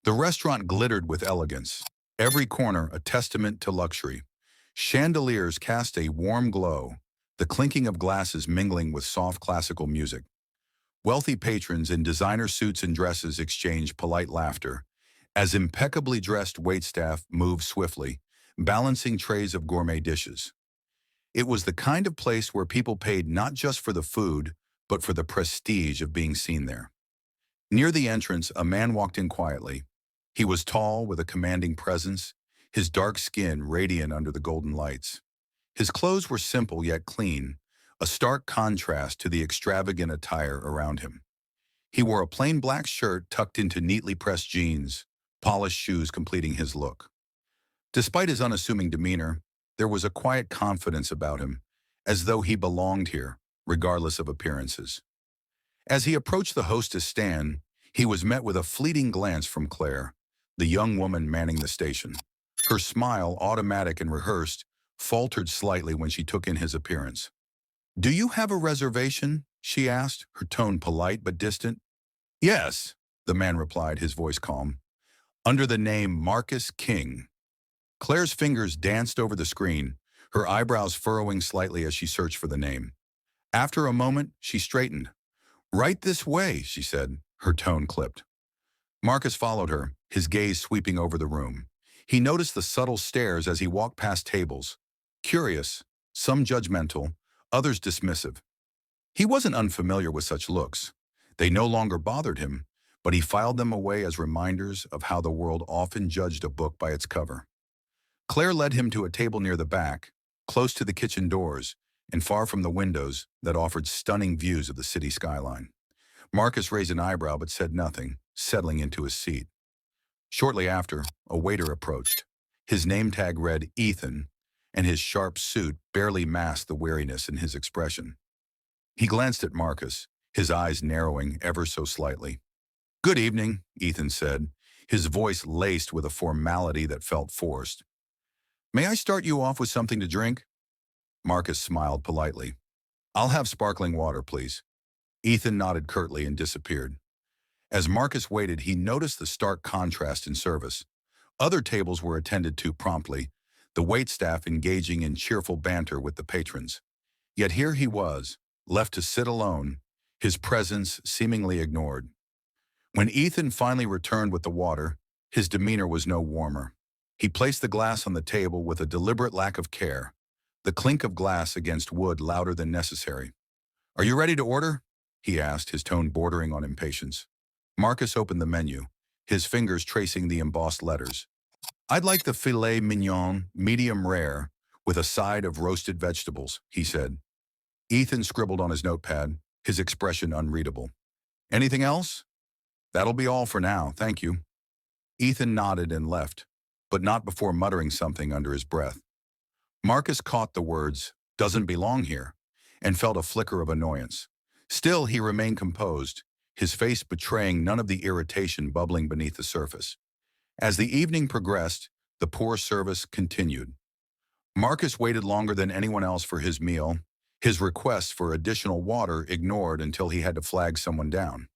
The restaurant glittered with elegance, every corner a testament to luxury. Chandeliers cast a warm glow, the clinking of glasses mingling with soft classical music. Wealthy patrons in designer suits and dresses exchanged polite laughter, as impeccably dressed waitstaff moved swiftly, balancing trays of gourmet dishes. It was the kind of place where people paid not just for the food, but for the prestige of being seen there. Near the entrance, a man walked in quietly. He was tall, with a commanding presence, his dark skin radiant under the golden lights. His clothes were simple yet clean, a stark contrast to the extravagant attire around him. He wore a plain black shirt tucked into neatly pressed jeans, polished shoes completing his look. Despite his unassuming demeanor, there was a quiet confidence about him, as though he belonged here, regardless of appearances. As he approached the hostess stand, he was met with a fleeting glance from Claire, the young woman manning the station. Her smile, automatic and rehearsed, faltered slightly when she took in his appearance. "Do you have a reservation?" she asked, her tone polite but distant. "Yes," the man replied, his voice calm. "Under the name Marcus King." Claire's fingers danced over the screen, her eyebrows furrowing slightly as she searched for the name. After a moment, she straightened. "Right this way," she said, her tone clipped. Marcus followed her, his gaze sweeping over the room. He noticed the subtle stares as he walked past tables, curious, some judgmental, others dismissive. He wasn't unfamiliar with such looks. They no longer bothered him, but he filed them away as reminders of how the world often judged a book by its cover. Claire led him to a table near the back, close to the kitchen doors, and far from the windows that offered stunning views of the city skyline. Marcus raised an eyebrow but said nothing, settling into his seat. Shortly after, a waiter approached. His name tag read Ethan, and his sharp suit barely masked the weariness in his expression. He glanced at Marcus, his eyes narrowing ever so slightly. "Good evening," Ethan said, his voice laced with a formality that felt forced. "May I start you off with something to drink?" Marcus smiled politely. "I'll have sparkling water, please." Ethan nodded curtly and disappeared. As Marcus waited, he noticed the stark contrast in service. Other tables were attended to promptly, the waitstaff engaging in cheerful banter with the patrons. Yet here he was, left to sit alone, his presence seemingly ignored. When Ethan finally returned with the water, his demeanor was no warmer. He placed the glass on the table with a deliberate lack of care, the clink of glass against wood louder than necessary. "Are you ready to order?" he asked, his tone bordering on impatience. Marcus opened the menu, his fingers tracing the embossed letters. "I'd like the filet mignon, medium rare, with a side of roasted vegetables," he said. Ethan scribbled on his notepad, his expression unreadable. "Anything else?" "That'll be all for now, thank you." Ethan nodded and left, but not before muttering something under his breath. Marcus caught the words, "doesn't belong here," and felt a flicker of annoyance. Still, he remained composed, his face betraying none of the irritation bubbling beneath the surface. As the evening progressed, the poor service continued. Marcus waited longer than anyone else for his meal, his requests for additional water ignored until he had to flag someone down.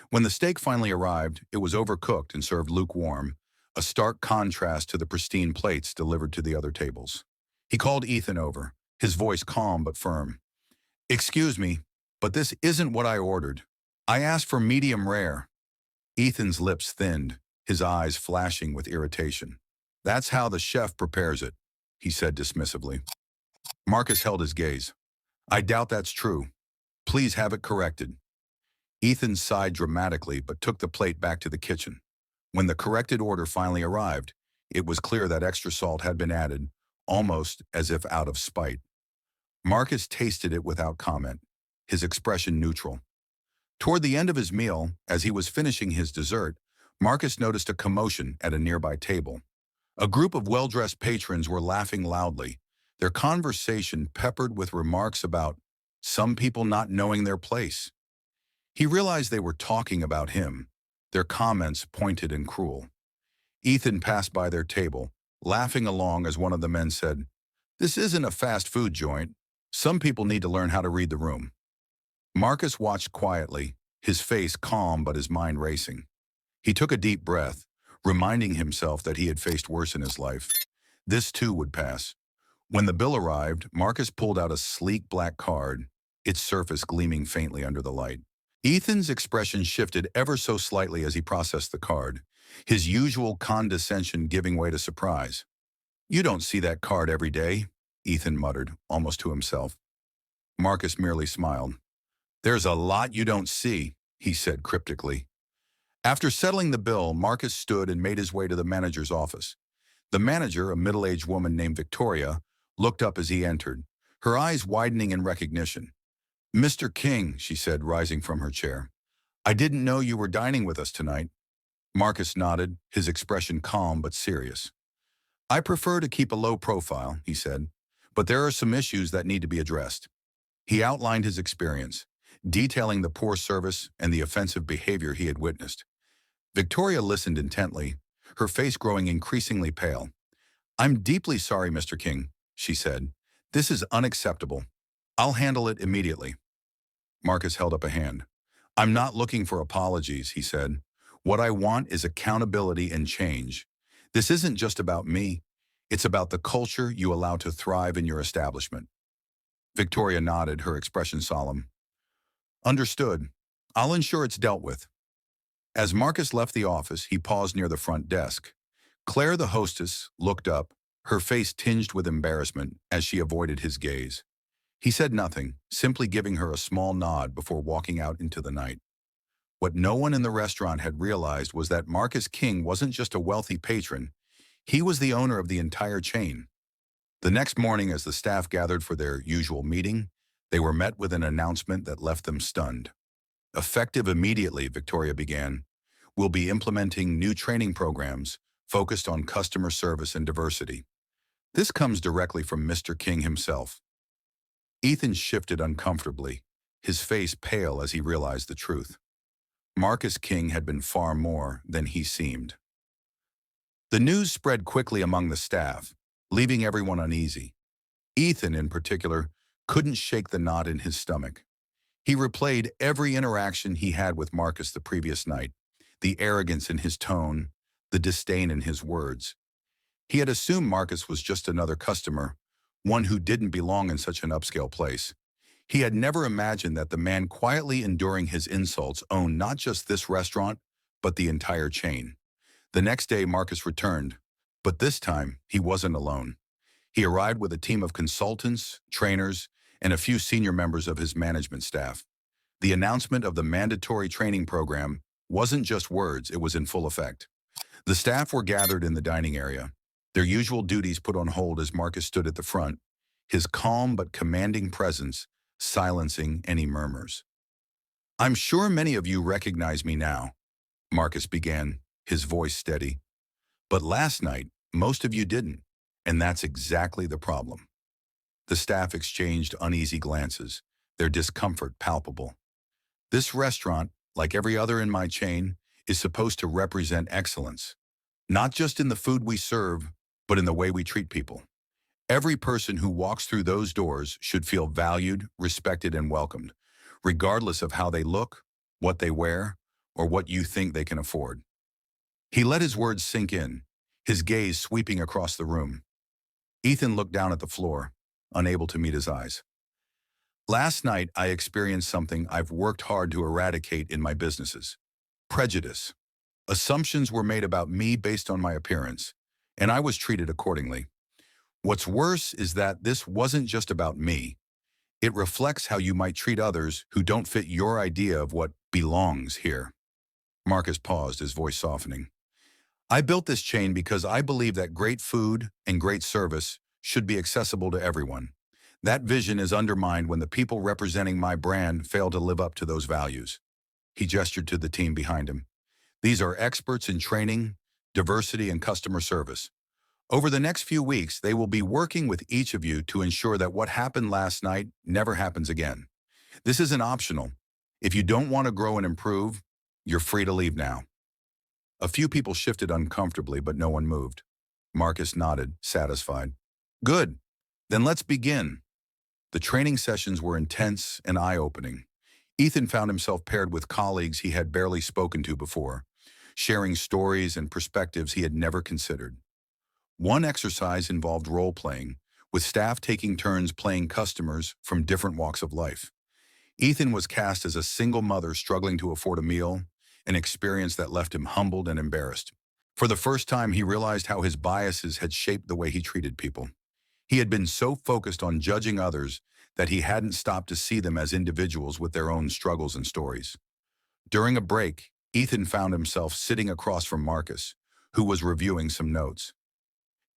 When the steak finally arrived, it was overcooked and served lukewarm, a stark contrast to the pristine plates delivered to the other tables. He called Ethan over, his voice calm but firm. "Excuse me, but this isn't what I ordered. I asked for medium rare." Ethan's lips thinned, his eyes flashing with irritation. "That's how the chef prepares it," he said dismissively. Marcus held his gaze. "I doubt that's true. Please have it corrected." Ethan sighed dramatically but took the plate back to the kitchen. When the corrected order finally arrived, it was clear that extra salt had been added, almost as if out of spite. Marcus tasted it without comment, his expression neutral. Toward the end of his meal, as he was finishing his dessert, Marcus noticed a commotion at a nearby table. A group of well-dressed patrons were laughing loudly, their conversation peppered with remarks about some people not knowing their place. He realized they were talking about him, their comments pointed and cruel. Ethan passed by their table, laughing along as one of the men said, "This isn't a fast food joint. Some people need to learn how to read the room." Marcus watched quietly, his face calm but his mind racing. He took a deep breath, reminding himself that he had faced worse in his life. This too would pass. When the bill arrived, Marcus pulled out a sleek black card, its surface gleaming faintly under the light. Ethan's expression shifted ever so slightly as he processed the card, his usual condescension giving way to surprise. "You don't see that card every day," Ethan muttered, almost to himself. Marcus merely smiled. "There's a lot you don't see," he said cryptically. After settling the bill, Marcus stood and made his way to the manager's office. The manager, a middle-aged woman named Victoria, looked up as he entered, her eyes widening in recognition. "Mr. King," she said, rising from her chair. "I didn't know you were dining with us tonight." Marcus nodded, his expression calm but serious. "I prefer to keep a low profile," he said, "but there are some issues that need to be addressed." He outlined his experience, detailing the poor service and the offensive behavior he had witnessed. Victoria listened intently, her face growing increasingly pale. "I'm deeply sorry, Mr. King," she said. "This is unacceptable. I'll handle it immediately." Marcus held up a hand. "I'm not looking for apologies," he said. "What I want is accountability and change. This isn't just about me. It's about the culture you allow to thrive in your establishment." Victoria nodded, her expression solemn. "Understood. I'll ensure it's dealt with." As Marcus left the office, he paused near the front desk. Claire, the hostess, looked up, her face tinged with embarrassment as she avoided his gaze. He said nothing, simply giving her a small nod before walking out into the night. What no one in the restaurant had realized was that Marcus King wasn't just a wealthy patron, he was the owner of the entire chain. The next morning, as the staff gathered for their usual meeting, they were met with an announcement that left them stunned. "Effective immediately," Victoria began, "we'll be implementing new training programs focused on customer service and diversity." This comes directly from Mr. King himself. Ethan shifted uncomfortably, his face pale as he realized the truth. Marcus King had been far more than he seemed. The news spread quickly among the staff, leaving everyone uneasy. Ethan, in particular, couldn't shake the knot in his stomach. He replayed every interaction he had with Marcus the previous night, the arrogance in his tone, the disdain in his words. He had assumed Marcus was just another customer, one who didn't belong in such an upscale place. He had never imagined that the man quietly enduring his insults owned not just this restaurant, but the entire chain. The next day, Marcus returned, but this time he wasn't alone. He arrived with a team of consultants, trainers, and a few senior members of his management staff. The announcement of the mandatory training program wasn't just words, it was in full effect. The staff were gathered in the dining area, their usual duties put on hold as Marcus stood at the front, his calm but commanding presence silencing any murmurs. "I'm sure many of you recognize me now," Marcus began, his voice steady. "But last night, most of you didn't, and that's exactly the problem." The staff exchanged uneasy glances, their discomfort palpable. This restaurant, like every other in my chain, is supposed to represent excellence, not just in the food we serve, but in the way we treat people. Every person who walks through those doors should feel valued, respected, and welcomed, regardless of how they look, what they wear, or what you think they can afford. He let his words sink in, his gaze sweeping across the room. Ethan looked down at the floor, unable to meet his eyes. "Last night, I experienced something I've worked hard to eradicate in my businesses. Prejudice. Assumptions were made about me based on my appearance, and I was treated accordingly. What's worse is that this wasn't just about me. It reflects how you might treat others who don't fit your idea of what belongs here." Marcus paused, his voice softening. "I built this chain because I believe that great food and great service should be accessible to everyone. That vision is undermined when the people representing my brand fail to live up to those values." He gestured to the team behind him. "These are experts in training, diversity, and customer service. Over the next few weeks, they will be working with each of you to ensure that what happened last night never happens again. This isn't optional. If you don't want to grow and improve, you're free to leave now." A few people shifted uncomfortably, but no one moved. Marcus nodded, satisfied. "Good. Then let's begin." The training sessions were intense and eye-opening. Ethan found himself paired with colleagues he had barely spoken to before, sharing stories and perspectives he had never considered. One exercise involved role-playing, with staff taking turns playing customers from different walks of life. Ethan was cast as a single mother struggling to afford a meal, an experience that left him humbled and embarrassed. For the first time, he realized how his biases had shaped the way he treated people. He had been so focused on judging others that he hadn't stopped to see them as individuals with their own struggles and stories. During a break, Ethan found himself sitting across from Marcus, who was reviewing some notes.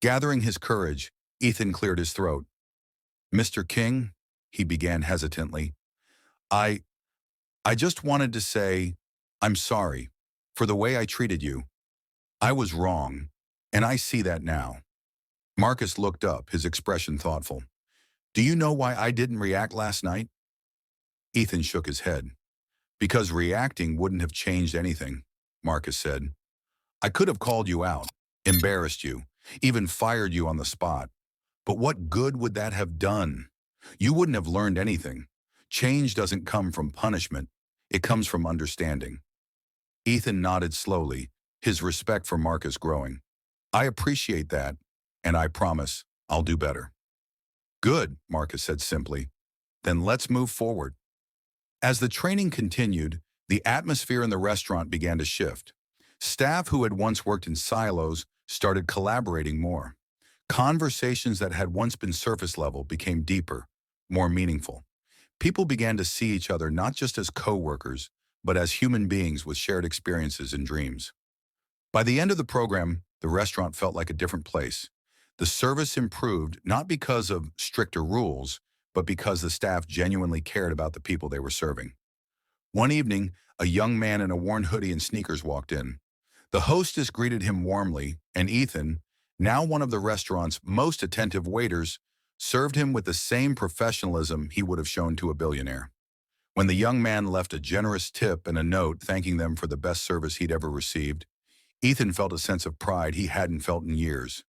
Gathering his courage, Ethan cleared his throat. "Mr. King," he began hesitantly, I, I just wanted to say, I'm sorry for the way I treated you. I was wrong, and I see that now." Marcus looked up, his expression thoughtful. "Do you know why I didn't react last night?" Ethan shook his head. "Because reacting wouldn't have changed anything," Marcus said. "I could have called you out, embarrassed you, even fired you on the spot. But what good would that have done? You wouldn't have learned anything. Change doesn't come from punishment. It comes from understanding." Ethan nodded slowly, his respect for Marcus growing. "I appreciate that, and I promise I'll do better." "Good," Marcus said simply. "Then let's move forward." As the training continued, the atmosphere in the restaurant began to shift. Staff who had once worked in silos started collaborating more. Conversations that had once been surface level became deeper, more meaningful. People began to see each other not just as co-workers, but as human beings with shared experiences and dreams. By the end of the program, the restaurant felt like a different place. The service improved not because of stricter rules, but because the staff genuinely cared about the people they were serving. One evening, a young man in a worn hoodie and sneakers walked in. The hostess greeted him warmly, and Ethan, now one of the restaurant's most attentive waiters, served him with the same professionalism he would have shown to a billionaire. When the young man left a generous tip and a note thanking them for the best service he'd ever received, Ethan felt a sense of pride he hadn't felt in years.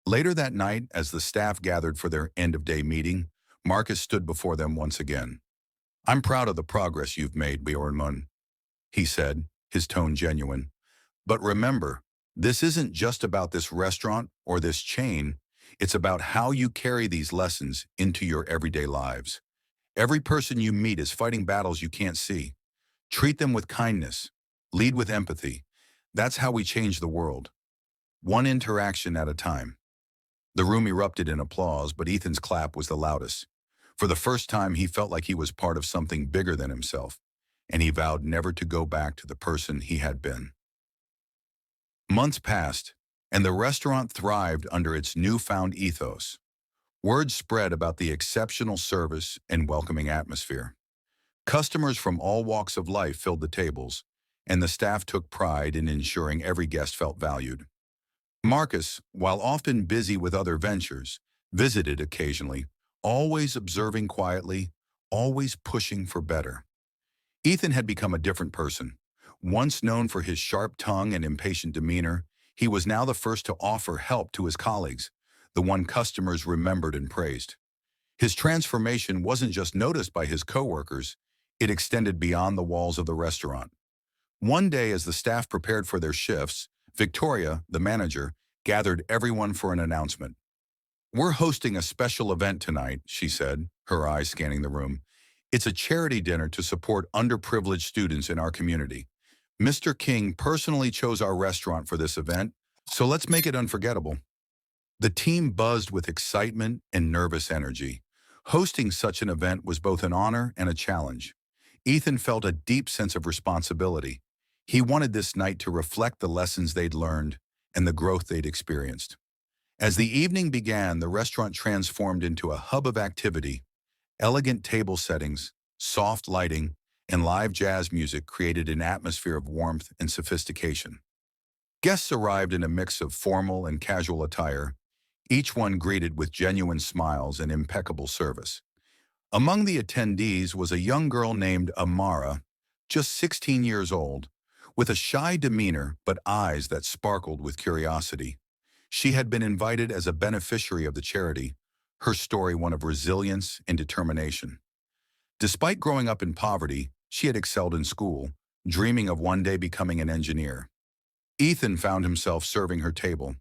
Later that night, as the staff gathered for their end-of-day meeting, Marcus stood before them once again. "I'm proud of the progress you've made, Bjornmund," he said, his tone genuine. "But remember, this isn't just about this restaurant or this chain. It's about how you carry these lessons into your everyday lives. Every person you meet is fighting battles you can't see. Treat them with kindness. Lead with empathy. That's how we change the world. One interaction at a time." The room erupted in applause, but Ethan's clap was the loudest. For the first time, he felt like he was part of something bigger than himself, and he vowed never to go back to the person he had been. Months passed, and the restaurant thrived under its newfound ethos. Word spread about the exceptional service and welcoming atmosphere. Customers from all walks of life filled the tables, and the staff took pride in ensuring every guest felt valued. Marcus, while often busy with other ventures, visited occasionally, always observing quietly, always pushing for better. Ethan had become a different person. Once known for his sharp tongue and impatient demeanor, he was now the first to offer help to his colleagues, the one customers remembered and praised. His transformation wasn't just noticed by his coworkers, it extended beyond the walls of the restaurant. One day, as the staff prepared for their shifts, Victoria, the manager, gathered everyone for an announcement. "We're hosting a special event tonight," she said, her eyes scanning the room. "It's a charity dinner to support underprivileged students in our community. Mr. King personally chose our restaurant for this event, so let's make it unforgettable." The team buzzed with excitement and nervous energy. Hosting such an event was both an honor and a challenge. Ethan felt a deep sense of responsibility. He wanted this night to reflect the lessons they'd learned and the growth they'd experienced. As the evening began, the restaurant transformed into a hub of activity. Elegant table settings, soft lighting, and live jazz music created an atmosphere of warmth and sophistication. Guests arrived in a mix of formal and casual attire, each one greeted with genuine smiles and impeccable service. Among the attendees was a young girl named Amara, just 16 years old, with a shy demeanor but eyes that sparkled with curiosity. She had been invited as a beneficiary of the charity, her story one of resilience and determination. Despite growing up in poverty, she had excelled in school, dreaming of one day becoming an engineer. Ethan found himself serving her table.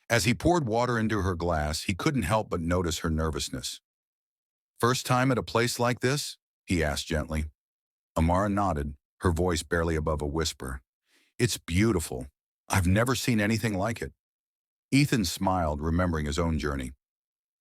As he poured water into her glass, he couldn't help but notice her nervousness. "First time at a place like this?" he asked gently. Amara nodded, her voice barely above a whisper. "It's beautiful. I've never seen anything like it." Ethan smiled, remembering his own journey.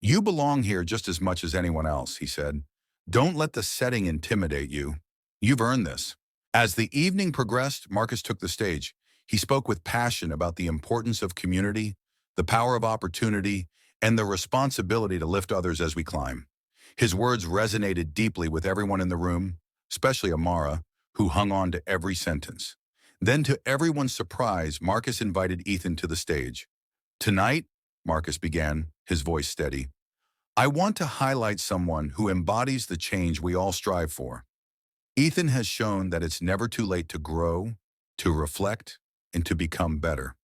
"You belong here just as much as anyone else," he said. "Don't let the setting intimidate you. You've earned this." As the evening progressed, Marcus took the stage. He spoke with passion about the importance of community, the power of opportunity, and the responsibility to lift others as we climb. His words resonated deeply with everyone in the room, especially Amara, who hung on to every sentence. Then, to everyone's surprise, Marcus invited Ethan to the stage. "Tonight," Marcus began, his voice steady, "I want to highlight someone who embodies the change we all strive for. Ethan has shown that it's never too late to grow, to reflect, and to become better.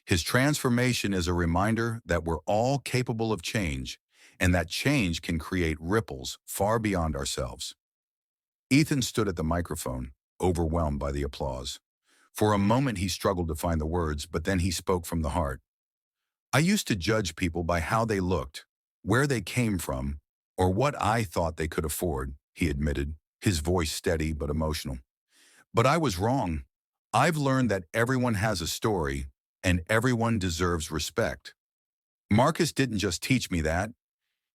His transformation is a reminder that we're all capable of change, and that change can create ripples far beyond ourselves." Ethan stood at the microphone, overwhelmed by the applause. For a moment he struggled to find the words, but then he spoke from the heart. "I used to judge people by how they looked, where they came from, or what I thought they could afford," he admitted, his voice steady but emotional. "But I was wrong. I've learned that everyone has a story, and everyone deserves respect. Marcus didn't just teach me that.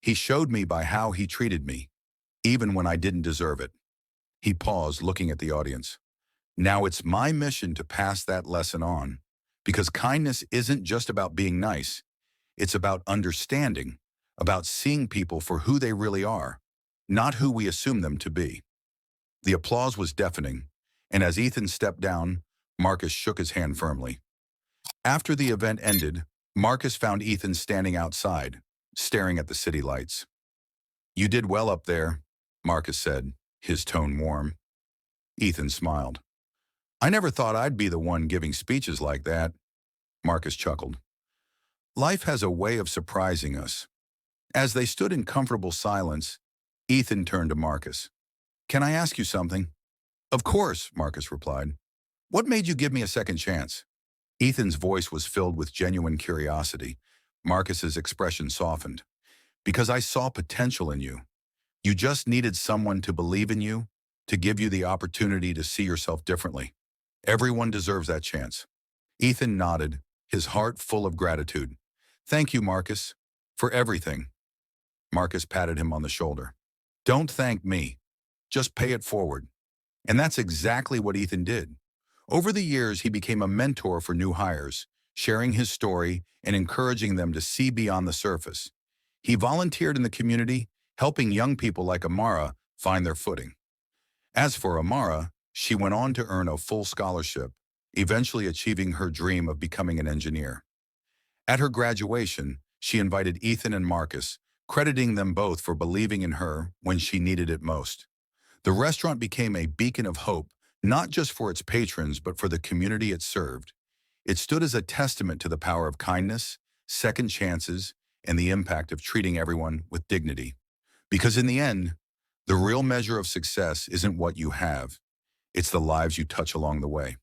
He showed me by how he treated me, even when I didn't deserve it." He paused, looking at the audience. "Now it's my mission to pass that lesson on, because kindness isn't just about being nice. It's about understanding, about seeing people for who they really are, not who we assume them to be." The applause was deafening, and as Ethan stepped down, Marcus shook his hand firmly. After the event ended, Marcus found Ethan standing outside, staring at the city lights. "You did well up there," Marcus said, his tone warm. Ethan smiled. "I never thought I'd be the one giving speeches like that." Marcus chuckled. "Life has a way of surprising us." As they stood in comfortable silence, Ethan turned to Marcus. "Can I ask you something?" "Of course," Marcus replied. "What made you give me a second chance?" Ethan's voice was filled with genuine curiosity. Marcus's expression softened. "Because I saw potential in you. You just needed someone to believe in you, to give you the opportunity to see yourself differently. Everyone deserves that chance." Ethan nodded, his heart full of gratitude. "Thank you, Marcus, for everything." Marcus patted him on the shoulder. "Don't thank me. Just pay it forward." And that's exactly what Ethan did. Over the years, he became a mentor for new hires, sharing his story and encouraging them to see beyond the surface. He volunteered in the community, helping young people like Amara find their footing. As for Amara, she went on to earn a full scholarship, eventually achieving her dream of becoming an engineer. At her graduation, she invited Ethan and Marcus, crediting them both for believing in her when she needed it most. The restaurant became a beacon of hope, not just for its patrons, but for the community it served. It stood as a testament to the power of kindness, second chances, and the impact of treating everyone with dignity. Because in the end, the real measure of success isn't what you have, it's the lives you touch along the way.